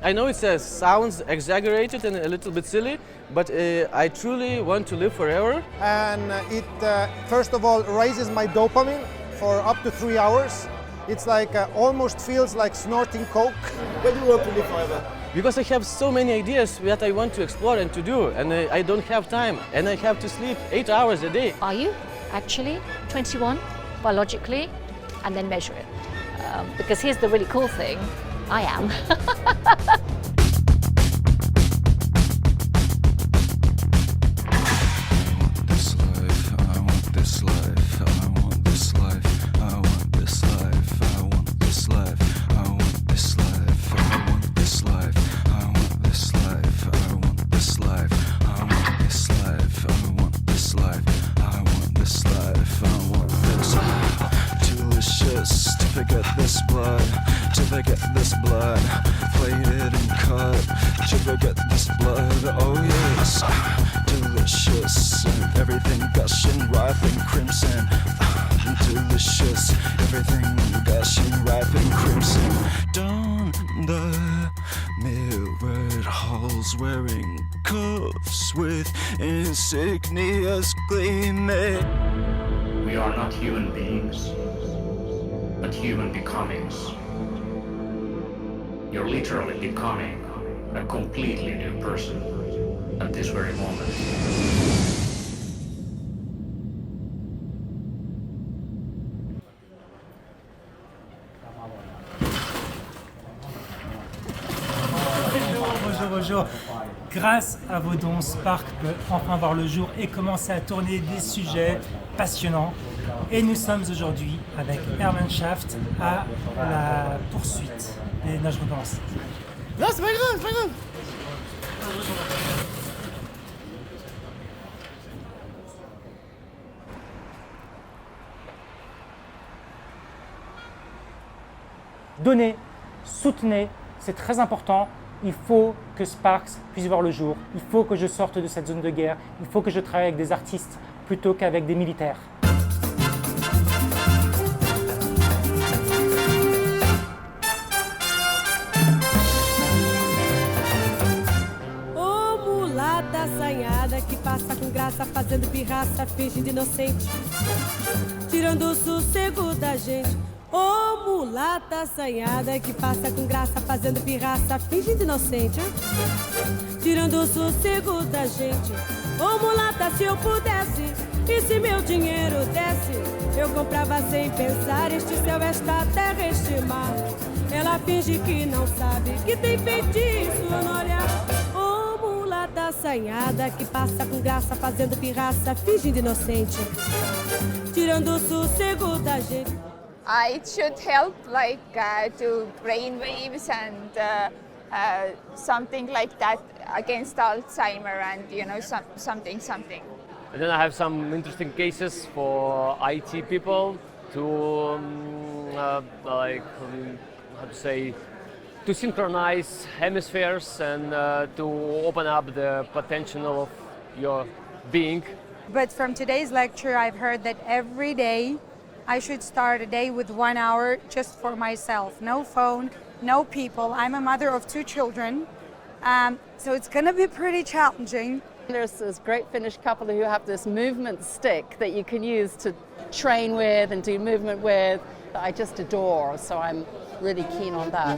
I know it sounds exaggerated and a little bit silly, but I truly want to live forever. And it, first of all, raises my dopamine for up to 3 hours. It's like almost feels like snorting coke. Why do you want to live forever? Because I have so many ideas that I want to explore and to do, and I don't have time, and I have to sleep 8 hours a day. Are you actually 21 biologically? And then measure it. Because here's the really cool thing, I am. Wearing cuffs with insignias gleaming. We are not human beings, but human becomings. You're literally becoming a completely new person at this very moment. Bonjour. Grâce à vos dons, Spark peut enfin voir le jour et commencer à tourner des sujets passionnants. Et nous sommes aujourd'hui avec Hermann Schaft à la poursuite. Et non, je recommence. Non, c'est pas grave, c'est pas grave. Donnez, soutenez, c'est très important. Il faut que Sparks puisse voir le jour. Il faut que je sorte de cette zone de guerre. Il faut que je travaille avec des artistes plutôt qu'avec des militaires. Ô mulata assanhada que passa com graça, fazendo pirraça, finge de inocente, tirando o sossego da gente. Ô mulata assanhada que passa com graça, fazendo pirraça, finge de inocente, tirando o sossego da gente. Ô mulata, se eu pudesse, e se meu dinheiro desse, eu comprava sem pensar este céu, esta terra, este mar. Ela finge que não sabe, que tem feitiço no olhar. Ô mulata assanhada que passa com graça, fazendo pirraça, finge de inocente, tirando o sossego da gente. It should help to brain waves and something like that against Alzheimer and something. And then I have some interesting cases for IT people to to synchronize hemispheres and to open up the potential of your being. But from today's lecture, I've heard that every day I should start a day with 1 hour just for myself. No phone, no people. I'm a mother of 2 children, so it's going to be pretty challenging. There's this great Finnish couple who have this movement stick that you can use to train with and do movement with that I just adore, so I'm really keen on that.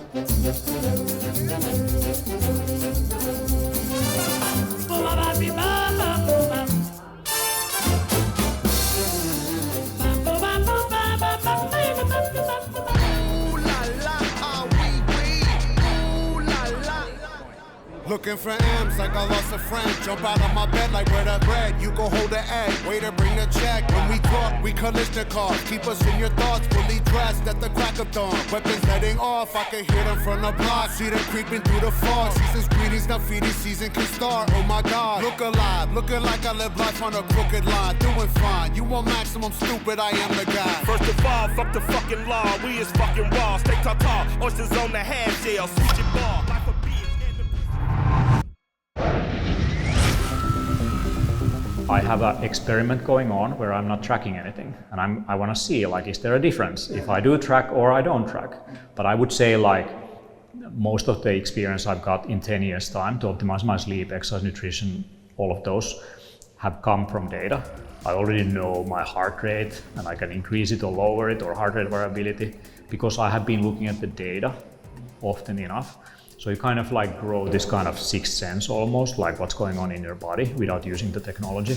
Looking for M's like I lost a friend. Jump out of my bed like where that bread. You go hold the egg, waiter bring the check. When we talk, we collision cars. Keep us in your thoughts, fully dressed at the crack of dawn. Weapons letting off, I can hear them from the block. See them creeping through the fog. Season's greetings, now feeding season can start. Oh my God, look alive, looking like I live life on a crooked line. Doing fine, you want maximum stupid, I am the guy. First of all, fuck the fucking law. We is fucking raw. Stay tall, oysters on the half shell. Switch it ball. I have an experiment going on where I'm not tracking anything, and I want to see, like, is there a difference if I do track or I don't track? But I would say, like, most of the experience I've got in 10 years' time to optimize my sleep, exercise, nutrition, all of those have come from data. I already know my heart rate and I can increase it or lower it or heart rate variability because I have been looking at the data often enough. So you kind of like grow this kind of sixth sense almost, like what's going on in your body without using the technology.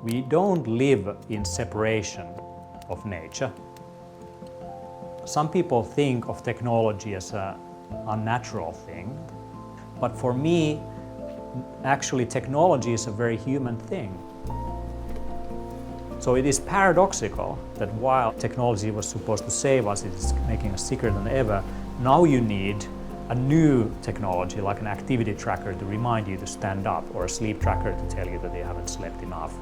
We don't live in separation of nature. Some people think of technology as an unnatural thing, but for me, actually technology is a very human thing. So it is paradoxical that while technology was supposed to save us, it is making us sicker than ever, now you need a new technology like an activity tracker to remind you to stand up or a sleep tracker to tell you that you haven't slept enough.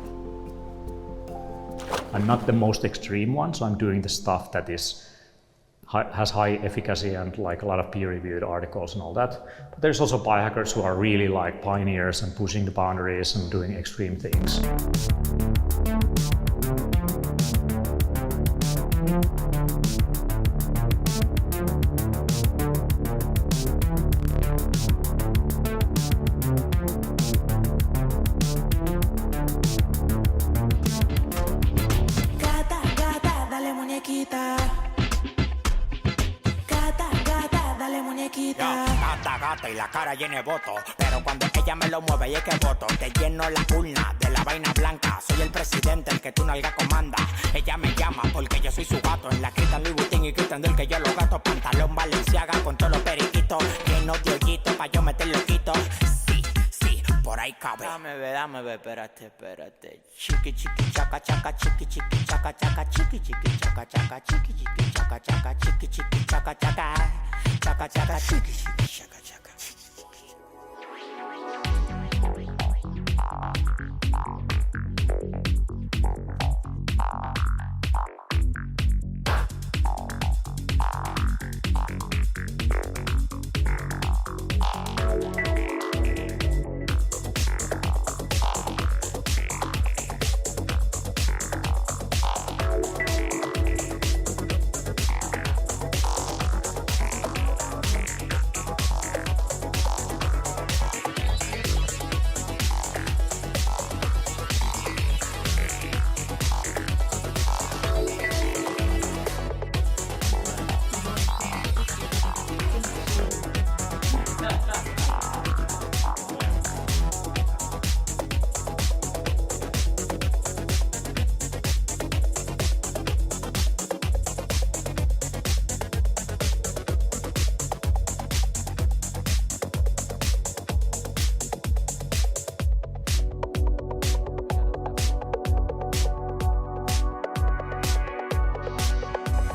I'm not the most extreme one, so I'm doing the stuff that has high efficacy and like a lot of peer-reviewed articles and all that. But there's also biohackers who are really like pioneers and pushing the boundaries and doing extreme things. Y la cara llena de voto, pero cuando ella me lo mueve y es que voto, te lleno la urna de la vaina blanca. Soy el presidente, el que tu nalga comanda. Ella me llama porque yo soy su gato. En la Cristian Louis Vuitton y Cristian del que yo lo gato. Pantalón Balenciaga con todos los periquitos, llenos de hoyitos pa' yo meter loquito. Sí, sí, por ahí cabe. Dame ver, espérate. Chiqui, chiqui, chaca, chaca, chiqui, chiqui, chaca, chaca, chiqui, chiqui, chaca, chaca, chiqui, chiqui, chaca, chaca, chiqui, chiqui, chaca, chaca, chaca, chaca, chiqui, chiqui, chaca, chaca.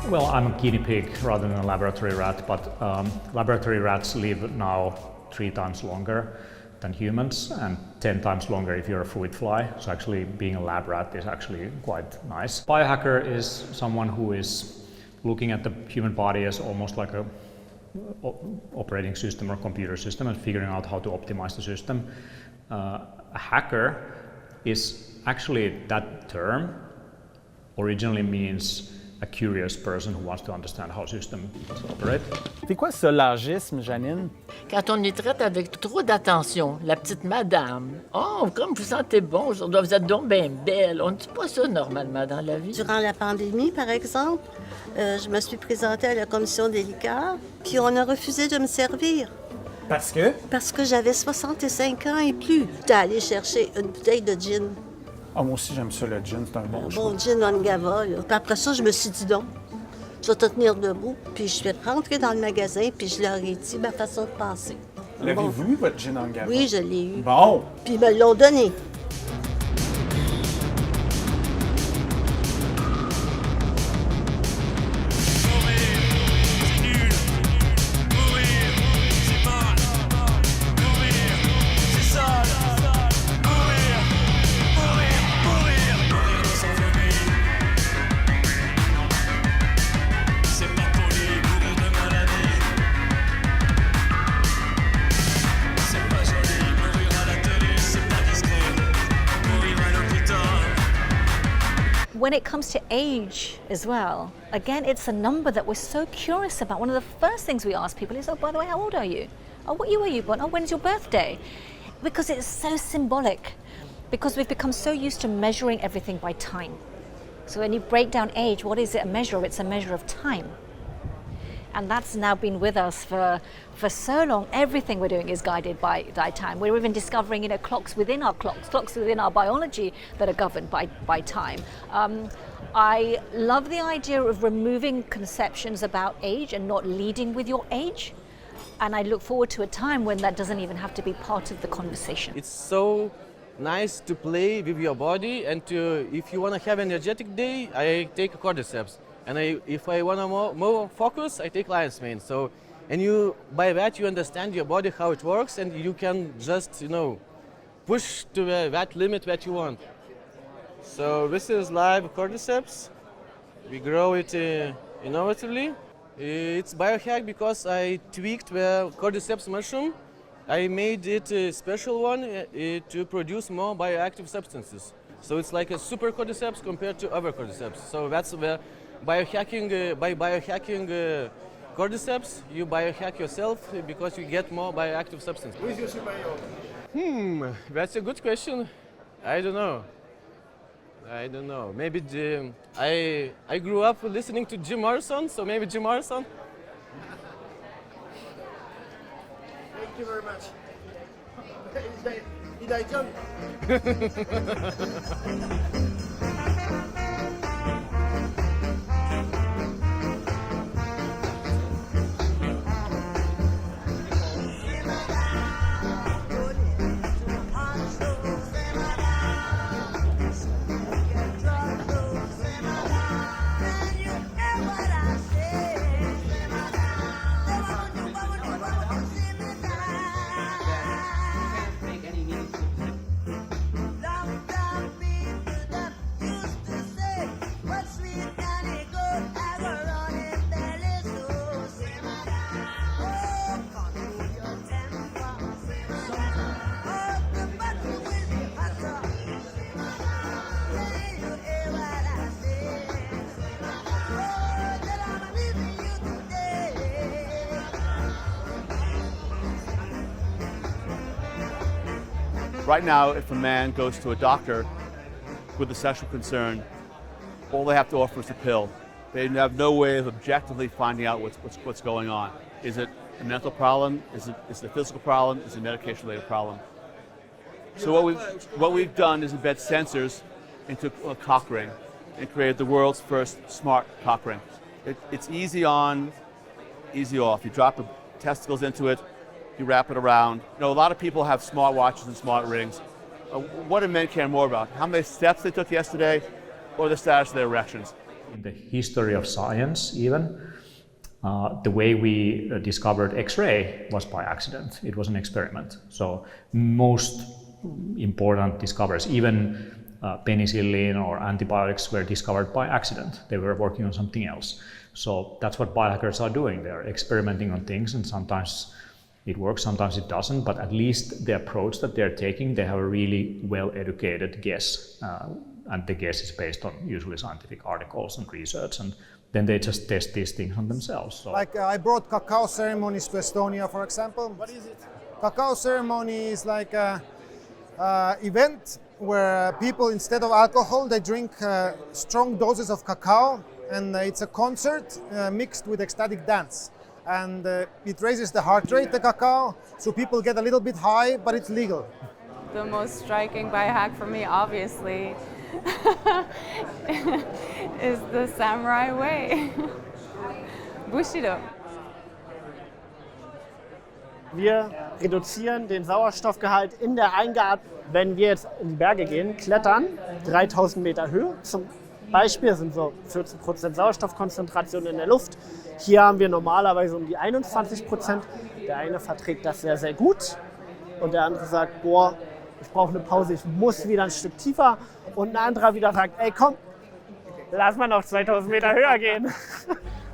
Well, I'm a guinea pig rather than a laboratory rat, but laboratory rats live now 3 times longer than humans and 10 times longer if you're a fruit fly. So actually being a lab rat is actually quite nice. Biohacker is someone who is looking at the human body as almost like a operating system or computer system and figuring out how to optimize the system. A hacker is actually, that term originally means a curious person who wants to understand how systems operate. C'est quoi ça, l'argisme, Janine? Quand on y traite avec trop d'attention, la petite madame. Oh, comme vous sentez bon aujourd'hui, vous êtes donc bien belle. On ne dit pas ça normalement dans la vie. Durant la pandémie, par exemple, je me suis présentée à la commission des liqueurs, puis on a refusé de me servir. Parce que? Parce que j'avais 65 ans et plus. J'étais allée chercher une bouteille de gin. Ah, moi aussi, j'aime ça, le gin, c'est un bon choix. Bon gin Angava, là. Puis après ça, je me suis dit non, je vais te tenir debout. Puis je suis rentrée dans le magasin, puis je leur ai dit ma façon de penser. L'avez-vous eu, votre gin Angava? Oui, je l'ai eu. Bon! Puis ils me l'ont donné. when it comes to age as well, again, it's a number that we're so curious about. One of the first things we ask people is, oh, by the way, how old are you? Oh, what year were you born? Oh, when's your birthday? Because it's so symbolic, because we've become so used to measuring everything by time. So when you break down age, what is it a measure of? It's a measure of time. And that's now been with us for so long. Everything we're doing is guided by time. We're even discovering, clocks within our biology that are governed by time. I love the idea of removing conceptions about age and not leading with your age. And I look forward to a time when that doesn't even have to be part of the conversation. It's so nice to play with your body, and if you want to have an energetic day, I take cordyceps. And if I want to more focus, I take lion's mane. So, and by that you understand your body, how it works, and you can just, push to that limit that you want. So this is live cordyceps. We grow it innovatively. It's biohack because I tweaked the cordyceps mushroom. I made it a special one to produce more bioactive substances. So it's like a super cordyceps compared to other cordyceps. So that's the biohacking. By biohacking cordyceps, you biohack yourself because you get more bioactive substances. Who is your superhero? That's a good question. I don't know. Maybe I grew up listening to Jim Morrison, so maybe Jim Morrison. Thank you very much. He died young. Right now, if a man goes to a doctor with a sexual concern, all they have to offer is a pill. They have no way of objectively finding out what's going on. Is it a mental problem? Is it a physical problem? Is it a medication-related problem? So what we've done is embed sensors into a cock ring and created the world's first smart cock ring. It's easy on, easy off. You drop the testicles into it, you wrap it around. A lot of people have smart watches and smart rings. What do men care more about? How many steps they took yesterday, or the status of their erections? In the history of science even, the way we discovered X-ray was by accident. It was an experiment. So most important discoveries, even penicillin or antibiotics, were discovered by accident. They were working on something else. So that's what biohackers are doing. They're experimenting on things, and sometimes it works, sometimes it doesn't, but at least the approach that they're taking, they have a really well-educated guess, and the guess is based on usually scientific articles and research, and then they just test these things on themselves. So. Like I brought cacao ceremonies to Estonia, for example. What is it? Cacao ceremony is like an event where people, instead of alcohol, they drink strong doses of cacao, and it's a concert mixed with ecstatic dance. And it raises the heart rate, the cacao, so people get a little bit high, but it's legal. The most striking biohack for me, obviously, is the samurai way. Bushido. Wir reduzieren den Sauerstoffgehalt in der Eingeatmung, wenn wir jetzt in die Berge gehen, klettern, 3000 Meter Höhe. Zum Beispiel sind so 14% Sauerstoffkonzentration in der Luft. Hier haben wir normalerweise um die 21%. Der eine verträgt das sehr, sehr gut und der andere sagt, boah, ich brauche eine Pause, ich muss wieder ein Stück tiefer. Und ein anderer wieder sagt, ey komm, lass mal noch 2000 Meter höher gehen.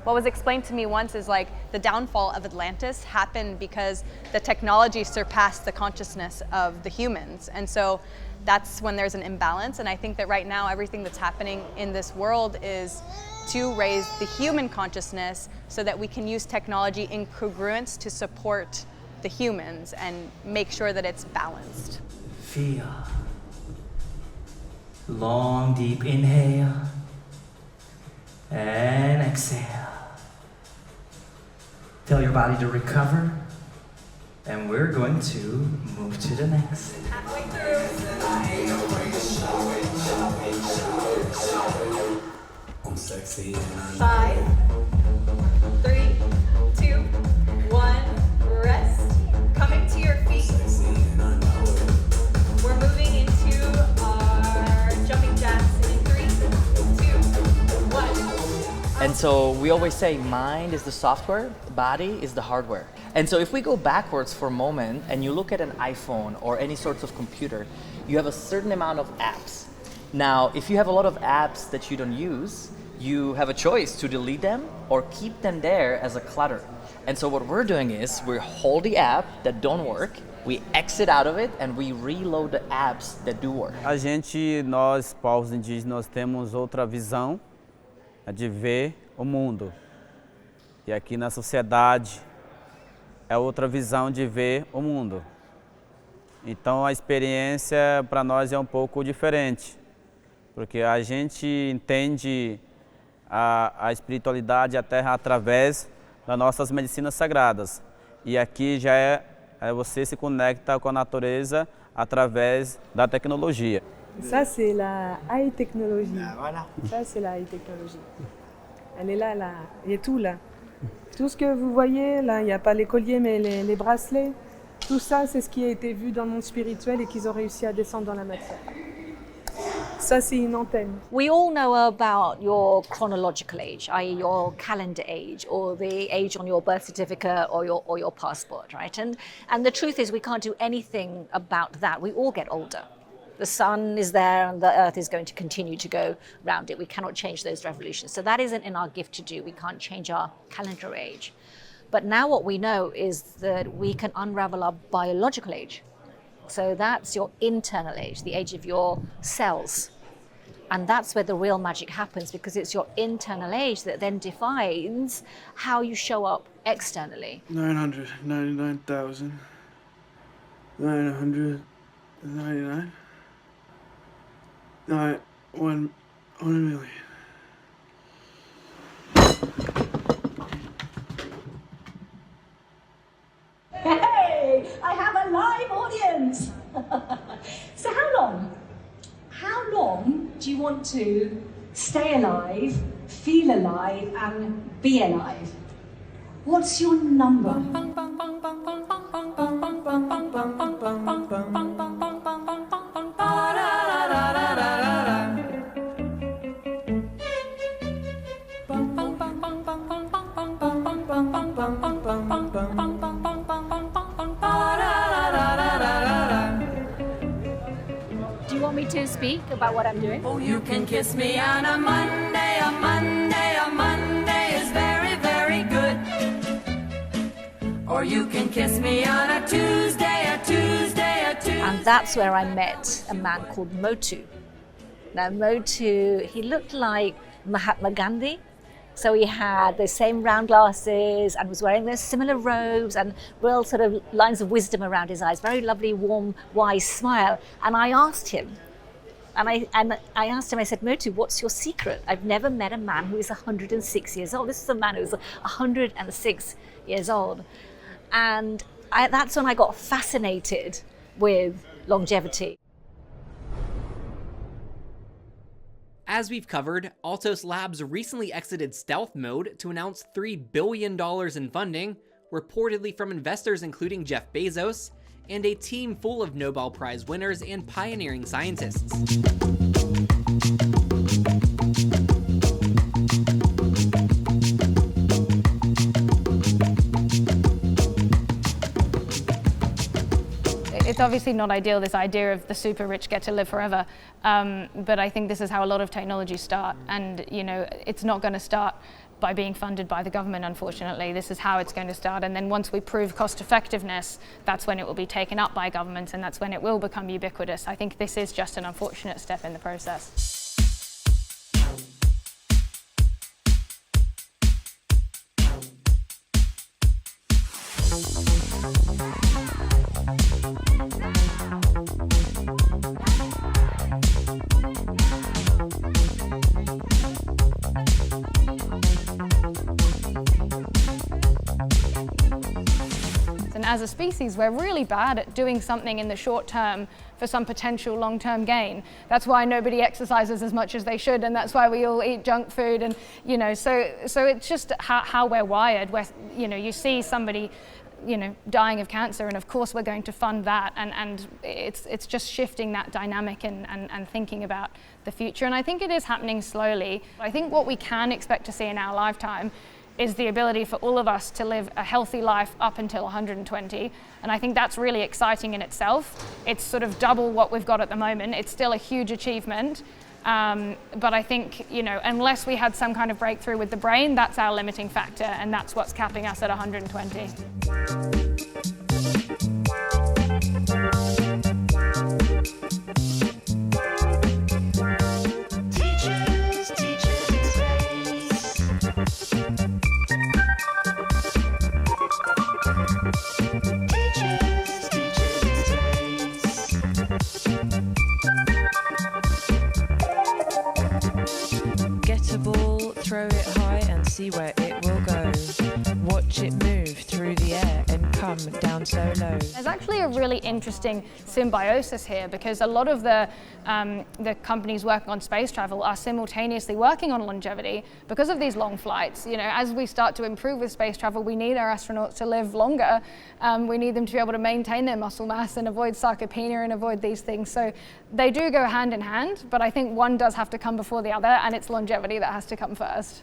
What was explained to me once is like the downfall of Atlantis happened because the technology surpassed the consciousness of the humans. And so that's when there's an imbalance. And I think that right now everything that's happening in this world is to raise the human consciousness so that we can use technology in congruence to support the humans and make sure that it's balanced. Feel. Long, deep inhale. And exhale. Tell your body to recover. And we're going to move to the next. Halfway through. I'm sexy. 5, 3, 2, 1. Rest. Coming to your feet. We're moving into our jumping jacks in 3, 2, 1. And so we always say mind is the software, body is the hardware. And so if we go backwards for a moment and you look at an iPhone or any sorts of computer, you have a certain amount of apps. Now, if you have a lot of apps that you don't use, you have a choice to delete them or keep them there as a clutter. And so what we're doing is we hold the app that don't work, we exit out of it, and we reload the apps that do work. Nós, povos indígenas, temos outra visão de ver o mundo. E aqui na sociedade é outra visão de ver o mundo. Então a experiência para nós é um pouco diferente, porque a gente entende a espiritualidade, a Terra, através das nossas medicinas sagradas. E aqui já você se conecta com a natureza através da tecnologia. Ça, c'est la high technologie. Voilà. Ça, c'est la high technologie. Elle est là, là. Il y a tout là. Tout ce que vous voyez, là, il n'y a pas les colliers, mais les bracelets. Tout ça, c'est ce qui a été vu dans le monde spirituel et qu'ils ont réussi à descendre dans la matière. Ça, c'est une antenne. We all know about your chronological age, i.e. your calendar age, or the age on your birth certificate or your passport, right? And the truth is we can't do anything about that. We all get older. The sun is there and the earth is going to continue to go round it. We cannot change those revolutions. So that isn't in our gift to do. We can't change our calendar age. But now what we know is that we can unravel our biological age. So that's your internal age, the age of your cells. And that's where the real magic happens, because it's your internal age that then defines how you show up externally. 999,999. 1 million. Hey, I have a live audience. So how long do you want to stay alive, feel alive, and be alive? What's your number? Do you want me to speak about what I'm doing? Oh, you can kiss me on a Monday, a Monday, a Monday is very, very good. Or you can kiss me on a Tuesday, a Tuesday, a Tuesday. And that's where I met a man called Motu. Now Motu, he looked like Mahatma Gandhi. So he had the same round glasses and was wearing those similar robes and real sort of lines of wisdom around his eyes, very lovely, warm, wise smile. And I asked him, I said, Motu, what's your secret? I've never met a man who is 106 years old. This is a man who's 106 years old. And that's when I got fascinated with longevity. As we've covered, Altos Labs recently exited stealth mode to announce $3 billion in funding, reportedly from investors including Jeff Bezos, and a team full of Nobel Prize winners and pioneering scientists. It's obviously not ideal, this idea of the super rich get to live forever, but I think this is how a lot of technologies start, and it's not going to start by being funded by the government, unfortunately. This is how it's going to start, and then once we prove cost effectiveness, that's when it will be taken up by governments, and that's when it will become ubiquitous. I think this is just an unfortunate step in the process. And as a species, we're really bad at doing something in the short term for some potential long-term gain. That's why nobody exercises as much as they should, and that's why we all eat junk food. And so it's just how we're wired. Where you see somebody dying of cancer, and of course we're going to fund that, and it's just shifting that dynamic and thinking about the future. And I think it is happening slowly. I think what we can expect to see in our lifetime is the ability for all of us to live a healthy life up until 120. And I think that's really exciting in itself. It's sort of double what we've got at the moment. It's still a huge achievement. But I think, unless we had some kind of breakthrough with the brain, that's our limiting factor, and that's what's capping us at 120. Throw it high and see where it will go. Watch it move through the air and come down so low. There's actually a really interesting symbiosis here, because a lot of the companies working on space travel are simultaneously working on longevity because of these long flights. As we start to improve with space travel, we need our astronauts to live longer. We need them to be able to maintain their muscle mass and avoid sarcopenia and avoid these things. So they do go hand in hand, but I think one does have to come before the other, and it's longevity that has to come first.